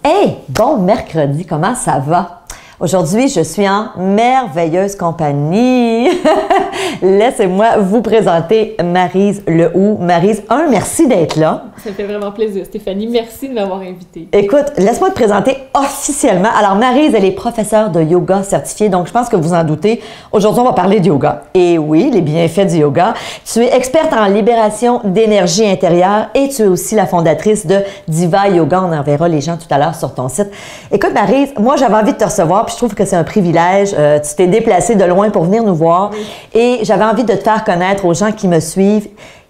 Hey, bon mercredi, comment ça va? Aujourd'hui, je suis en merveilleuse compagnie. Laissez-moi vous présenter Maryse Lehoux. Maryse, merci d'être là. Ça me fait vraiment plaisir, Stéphanie. Merci de m'avoir invitée. Écoute, laisse-moi te présenter officiellement. Alors, Maryse, elle est professeure de yoga certifiée, donc je pense que vous en doutez. Aujourd'hui, on va parler de yoga. Et oui, les bienfaits du yoga. Tu es experte en libération d'énergie intérieure et tu es aussi la fondatrice de Diva Yoga. On en verra les gens tout à l'heure sur ton site. Écoute, Maryse, moi, j'avais envie de te recevoir, puis je trouve que c'est un privilège. Tu t'es déplacée de loin pour venir nous voir. Oui. Et j'avais envie de te faire connaître aux gens qui me suivent.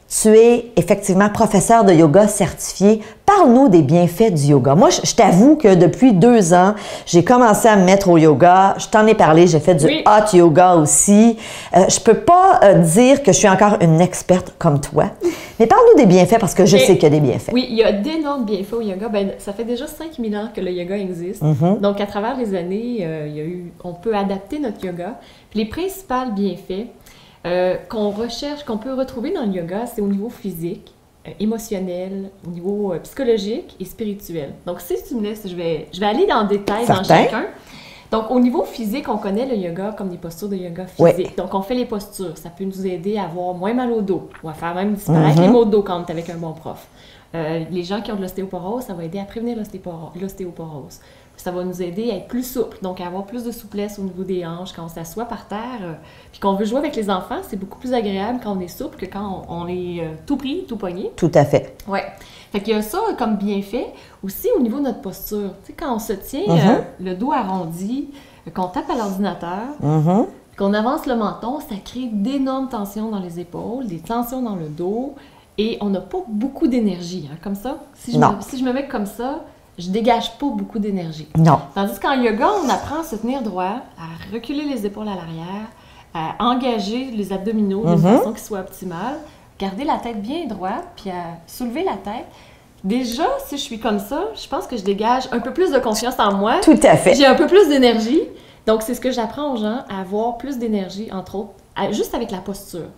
Tu es effectivement professeur de yoga certifié. Parle-nous des bienfaits du yoga. Moi, je t'avoue que depuis 2 ans, j'ai commencé à me mettre au yoga. Je t'en ai parlé, j'ai fait du hot yoga aussi. Je peux pas dire que je suis encore une experte comme toi. Mais parle-nous des bienfaits parce que je sais qu'il y a des bienfaits. Oui, il y a d'énormes bienfaits au yoga. Ben, ça fait déjà 5000 ans que le yoga existe. Donc, à travers les années, on peut adapter notre yoga. Puis les principaux bienfaits qu'on recherche, qu'on peut retrouver dans le yoga, c'est au niveau physique, émotionnel, au niveau psychologique et spirituel. Donc, si tu me laisses, je vais aller dans le détail dans chacun. Donc, au niveau physique, on connaît le yoga comme des postures de yoga physique. Oui. Donc, on fait les postures. Ça peut nous aider à avoir moins mal au dos ou à faire même disparaître les maux de dos quand on est avec un bon prof. Les gens qui ont de l'ostéoporose, ça va aider à prévenir l'ostéoporose. Ça va nous aider à être plus souple, donc à avoir plus de souplesse au niveau des hanches quand on s'assoit par terre. Puis qu'on veut jouer avec les enfants, c'est beaucoup plus agréable quand on est souple que quand on est tout pris, tout pogné. Tout à fait. Oui. Fait qu'il y a ça comme bienfait. Aussi au niveau de notre posture. Tu sais, quand on se tient le dos arrondi, qu'on tape à l'ordinateur, qu'on avance le menton, ça crée d'énormes tensions dans les épaules, des tensions dans le dos, et on n'a pas beaucoup d'énergie. Hein, comme ça, si je me mets comme ça, je dégage pas beaucoup d'énergie. Non. Tandis qu'en yoga, on apprend à se tenir droit, à reculer les épaules à l'arrière, à engager les abdominaux d'une façon qui soit optimale, garder la tête bien droite, puis à soulever la tête. Déjà, si je suis comme ça, je pense que je dégage un peu plus de confiance en moi. Tout à fait. J'ai un peu plus d'énergie. Donc, c'est ce que j'apprends aux gens, à avoir plus d'énergie, entre autres, juste avec la posture.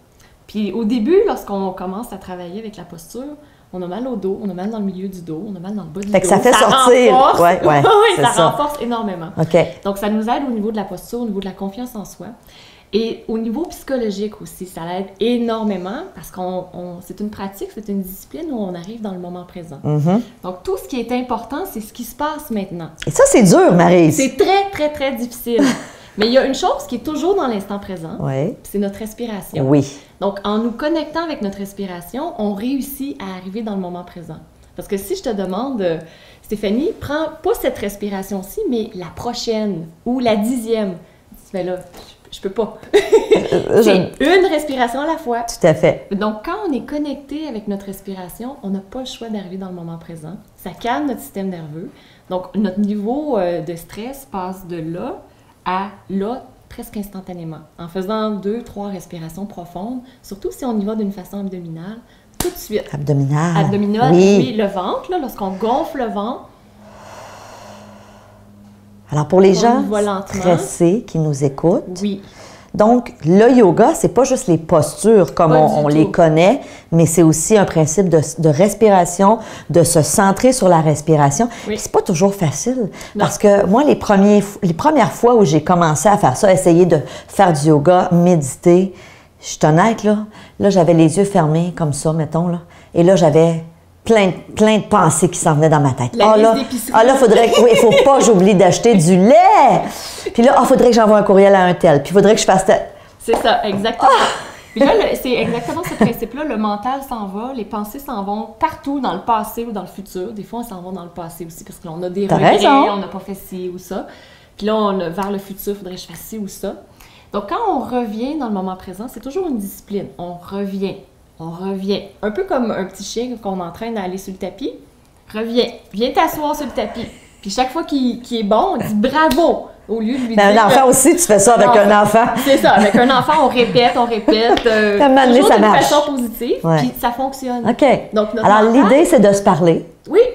Puis au début, lorsqu'on commence à travailler avec la posture, on a mal au dos, on a mal dans le milieu du dos, on a mal dans le bas du dos. Fait que ça fait sortir. Renforce. Ouais, oui, ça renforce énormément. OK. Donc, ça nous aide au niveau de la posture, au niveau de la confiance en soi. Et au niveau psychologique aussi, ça l'aide énormément parce que c'est une pratique, c'est une discipline où on arrive dans le moment présent. Donc, tout ce qui est important, c'est ce qui se passe maintenant. Et ça, c'est dur, Maryse. C'est très, très, très difficile. Mais il y a une chose qui est toujours dans l'instant présent, c'est notre respiration. Oui. Donc, en nous connectant avec notre respiration, on réussit à arriver dans le moment présent. Parce que si je te demande, Stéphanie, prends pas cette respiration-ci, mais la prochaine ou la 10e, tu fais là, je peux pas. C'est une respiration à la fois. Tout à fait. Donc, quand on est connecté avec notre respiration, on n'a pas le choix d'arriver dans le moment présent. Ça calme notre système nerveux. Donc, notre niveau de stress passe de là à là presque instantanément. En faisant 2-3 respirations profondes, surtout si on y va d'une façon abdominale, tout de suite. Abdominale. Abdominale, oui, le ventre, là, lorsqu'on gonfle le ventre. Alors, pour les gens stressés qui nous écoutent, oui. Donc, le yoga, c'est pas juste les postures comme on les connaît, mais c'est aussi un principe de respiration, de se centrer sur la respiration. Oui. C'est pas toujours facile. Parce que moi, les premières fois où j'ai commencé à faire ça, essayer de faire du yoga, méditer, je suis honnête, là j'avais les yeux fermés comme ça, mettons, là. Et là, j'avais plein de pensées qui s'en venaient dans ma tête. Là, il faut pas que j'oublie d'acheter du lait. Puis là, faudrait que j'envoie un courriel à un tel. Puis il faudrait que je fasse C'est ça, exactement. Puis là, c'est exactement ce principe-là. Le mental s'en va, les pensées s'en vont partout dans le passé ou dans le futur. Des fois, elles s'en vont dans le passé aussi parce qu'on a des regrets, on n'a pas fait ci ou ça. Puis là, vers le futur, il faudrait que je fasse ci ou ça. Donc, quand on revient dans le moment présent, c'est toujours une discipline. On revient. Un peu comme un petit chien qu'on entraîne à aller sur le tapis. Reviens, viens t'asseoir sur le tapis. Puis chaque fois qu'il est bon, on dit bravo au lieu de lui dire... Un enfant aussi, tu fais ça avec un enfant. C'est ça, avec un enfant, on répète. Toujours d'une façon positive, puis ça fonctionne. OK. Donc, alors, l'idée, c'est de se parler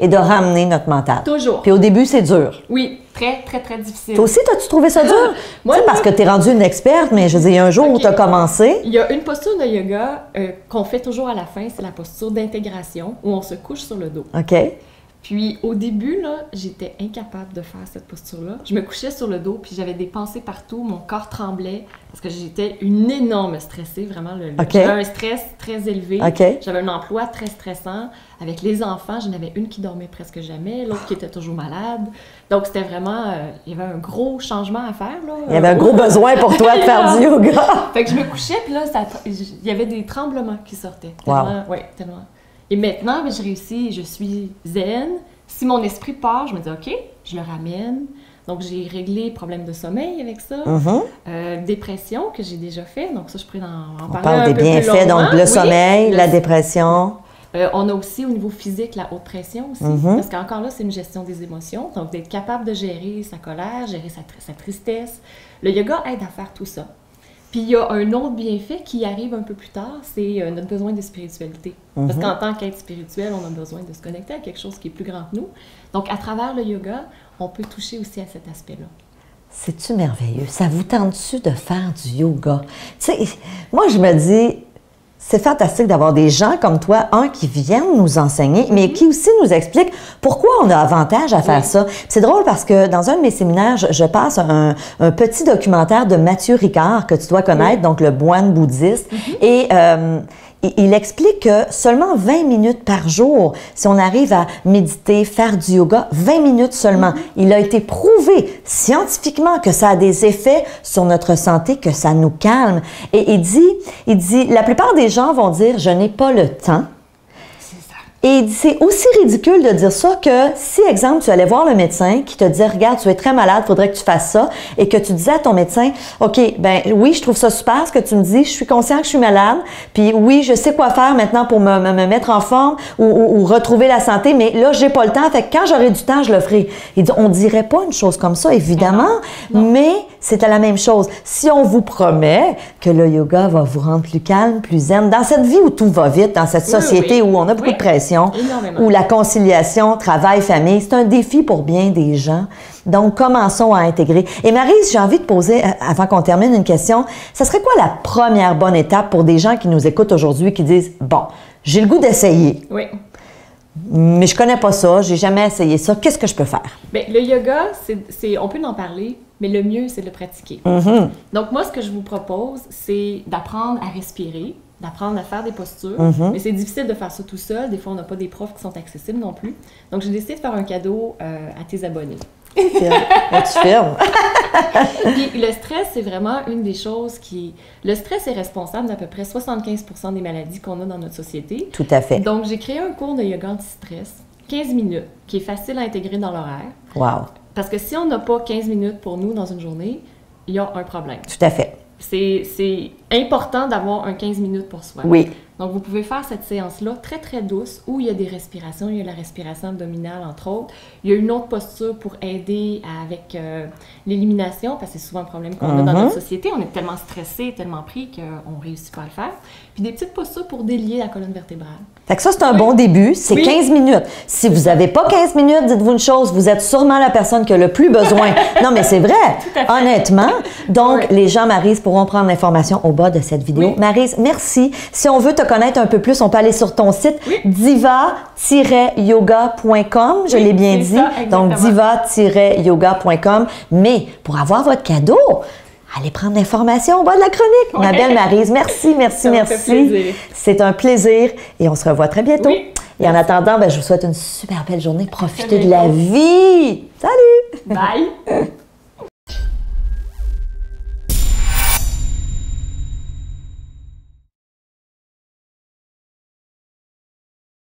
et de ramener notre mental. Toujours. Puis au début, c'est dur. Oui, très, très, très difficile. Toi aussi, t'as-tu trouvé ça dur? Moi, parce que tu es rendue une experte, mais je veux dire, il y a un jour où tu as commencé. Il y a une posture de yoga qu'on fait toujours à la fin, c'est la posture d'intégration, où on se couche sur le dos. OK. Puis au début, là, j'étais incapable de faire cette posture-là. Je me couchais sur le dos, puis j'avais des pensées partout, mon corps tremblait, parce que j'étais une énorme stressée, vraiment. J'avais un stress très élevé. J'avais un emploi très stressant. Avec les enfants, j'en avais une qui dormait presque jamais, l'autre qui était toujours malade. Donc c'était vraiment... il y avait un gros changement à faire, là. Il y avait un gros besoin pour toi de faire du yoga. Fait que je me couchais, puis là, il y avait des tremblements qui sortaient. Tellement, oui, tellement. Et maintenant, je réussis, je suis zen. Si mon esprit part, je me dis, OK, je le ramène. Donc, j'ai réglé problème de sommeil avec ça. Dépression, que j'ai déjà fait. Donc, ça, je pourrais en parler un peu plus longuement. On parle des bienfaits, donc le sommeil, la dépression. On a aussi, au niveau physique, la haute pression aussi. Parce qu'encore là, c'est une gestion des émotions. Donc, d'être capable de gérer sa colère, gérer sa tristesse. Le yoga aide à faire tout ça. Puis il y a un autre bienfait qui arrive un peu plus tard, c'est notre besoin de spiritualité. Parce qu'en tant qu'être spirituel, on a besoin de se connecter à quelque chose qui est plus grand que nous. Donc, à travers le yoga, on peut toucher aussi à cet aspect-là. C'est-tu merveilleux? Ça vous tente-tu de faire du yoga? Tu sais, moi, je me dis, c'est fantastique d'avoir des gens comme toi, qui viennent nous enseigner, mais qui aussi nous expliquent pourquoi on a avantage à faire ça. C'est drôle parce que dans un de mes séminaires, je passe un petit documentaire de Mathieu Ricard, que tu dois connaître, donc le moine bouddhiste, et il explique que seulement 20 minutes par jour, si on arrive à méditer, faire du yoga, 20 minutes seulement. Il a été prouvé scientifiquement que ça a des effets sur notre santé, que ça nous calme. Et il dit, la plupart des gens vont dire, je n'ai pas le temps. Et c'est aussi ridicule de dire ça que si, exemple, tu allais voir le médecin qui te dit « Regarde, tu es très malade, il faudrait que tu fasses ça » et que tu disais à ton médecin « OK, ben oui, je trouve ça super ce que tu me dis, je suis conscient que je suis malade, puis oui, je sais quoi faire maintenant pour me mettre en forme ou retrouver la santé, mais là, j'ai pas le temps, fait que quand j'aurai du temps, je le ferai. » Il dit « On dirait pas une chose comme ça, évidemment, mais c'est à la même chose. Si on vous promet que le yoga va vous rendre plus calme, plus zen, dans cette vie où tout va vite, dans cette société où on a beaucoup de pression, où la conciliation, travail, famille, c'est un défi pour bien des gens. Donc, commençons à intégrer. Et Maryse, j'ai envie de poser, avant qu'on termine, une question. Ça serait quoi la première bonne étape pour des gens qui nous écoutent aujourd'hui, qui disent « Bon, j'ai le goût d'essayer. Oui. Mais je connais pas ça, j'ai jamais essayé ça. Qu'est-ce que je peux faire? » Bien, le yoga, on peut en parler, mais le mieux, c'est de le pratiquer. Donc, moi, ce que je vous propose, c'est d'apprendre à respirer, d'apprendre à faire des postures. Mais c'est difficile de faire ça tout seul. Des fois, on n'a pas des profs qui sont accessibles non plus. Donc, j'ai décidé de faire un cadeau à tes abonnés. Tu firmes. Puis le stress, c'est vraiment une des choses qui... Le stress est responsable d'à peu près 75% des maladies qu'on a dans notre société. Tout à fait. Donc, j'ai créé un cours de yoga anti-stress, 15 minutes, qui est facile à intégrer dans l'horaire. Wow. Parce que si on n'a pas 15 minutes pour nous dans une journée, il y a un problème. Tout à fait. C'est important d'avoir un 15 minutes pour soi. Oui. Donc, vous pouvez faire cette séance-là très, très douce où il y a des respirations. Il y a la respiration abdominale, entre autres. Il y a une autre posture pour aider avec l'élimination, parce que c'est souvent un problème qu'on a dans notre société. On est tellement stressé, tellement pris qu'on ne réussit pas à le faire. Puis des petites postures pour délier la colonne vertébrale. Fait que ça, c'est un bon début. C'est 15 minutes. Si vous n'avez pas 15 minutes, dites-vous une chose, vous êtes sûrement la personne qui a le plus besoin. Non, mais c'est vrai, honnêtement. Donc, les gens, Maryse, pourront prendre l'information au bas de cette vidéo. Maryse, merci. Si on veut te connaître un peu plus, on peut aller sur ton site diva-yoga.com. Je l'ai bien dit. Ça, donc, diva-yoga.com. Mais pour avoir votre cadeau, allez prendre l'information au bas de la chronique. Ma belle Maryse, merci, merci, merci. C'est un plaisir et on se revoit très bientôt. Et en attendant, je vous souhaite une super belle journée. Profitez de la vie. Salut! Bye!